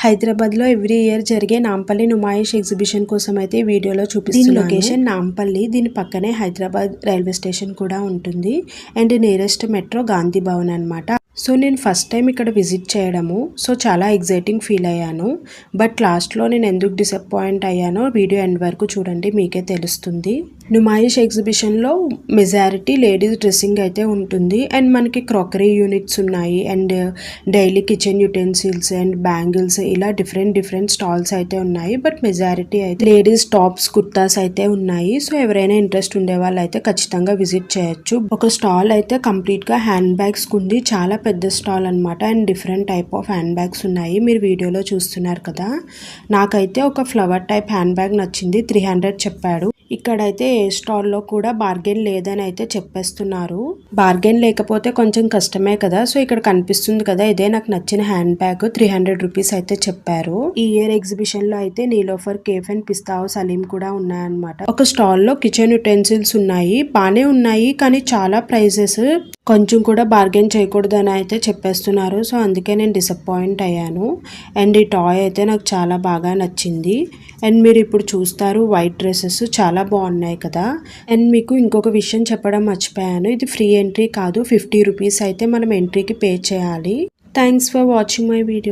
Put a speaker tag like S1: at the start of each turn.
S1: హైదరాబాద్లో every year జరిగే Nampally Numaish exhibition కోసం అయితే ఈ వీడియోలో చూపిస్తున్నాను. లొకేషన్ నాంపల్లి, దీని పక్కనే హైదరాబాద్ రైల్వే స్టేషన్ కూడా ఉంటుంది and nearest metro Gandhi Bhavan అనమాట. సో నేను ఫస్ట్ టైం ఇక్కడ విజిట్ చేయడము, సో చాలా ఎగ్జైటింగ్ ఫీల్ అయ్యాను. బట్ లాస్ట్లో నేను ఎందుకు డిసప్పాయింట్ అయ్యానో వీడియో ఎండ్ వరకు చూడండి, మీకే తెలుస్తుంది. నుమాయిష్ ఎగ్జిబిషన్లో మెజారిటీ లేడీస్ డ్రెస్సింగ్ అయితే ఉంటుంది అండ్ మనకి క్రాకరీ యూనిట్స్ ఉన్నాయి and daily kitchen utensils and bangles ఇలా డిఫరెంట్ స్టాల్స్ అయితే ఉన్నాయి. బట్ మెజారిటీ అయితే లేడీస్ టాప్స్, కుర్తాస్ అయితే ఉన్నాయి. సో ఎవరైనా ఇంట్రెస్ట్ ఉండే వాళ్ళు అయితే ఖచ్చితంగా విజిట్ చేయొచ్చు. ఒక స్టాల్ అయితే కంప్లీట్గా హ్యాండ్ బ్యాగ్స్ ఉంది, చాలా పెద్ద స్టాల్ అనమాట and different type of hand bags ఉన్నాయి. మీరు వీడియోలో చూస్తున్నారు కదా, నాకైతే ఒక ఫ్లవర్ టైప్ హ్యాండ్ బ్యాగ్ నచ్చింది, 300 చెప్పాడు. ఇక్కడైతే ఏ స్టాల్లో కూడా బార్గెన్ లేదని అయితే చెప్పేస్తున్నారు. బార్గెన్ లేకపోతే కొంచెం కష్టమే కదా. సో ఇక్కడ కనిపిస్తుంది కదా, ఇదే నాకు నచ్చిన హ్యాండ్ బ్యాగ్, 300 రూపీస్ అయితే చెప్పారు. ఈ ఇయర్ ఎగ్జిబిషన్ లో అయితే Niloufer, cafe and Pista house, Saleem కూడా ఉన్నాయన్నమాట. ఒక స్టాల్లో కిచెన్ యుటెన్సిల్స్ ఉన్నాయి, బానే ఉన్నాయి కానీ చాలా ప్రైజెస్, కొంచెం కూడా బార్గెన్ చేయకూడదని అయితే చెప్పేస్తున్నారు. సో అందుకే నేను డిసప్పాయింట్ అయ్యాను. అండ్ ఈ టాయ్ అయితే నాకు చాలా బాగా నచ్చింది. అండ్ మీరు ఇప్పుడు చూస్తారు వైట్ డ్రెస్సెస్ చాలా బాగున్నాయి కదా. అండ్ మీకు ఇంకొక విషయం చెప్పడం మర్చిపోయాను, ఇది ఫ్రీ ఎంట్రీ కాదు, 50 రూపీస్ అయితే మనం ఎంట్రీకి పే చేయాలి. Thanks for watching my video.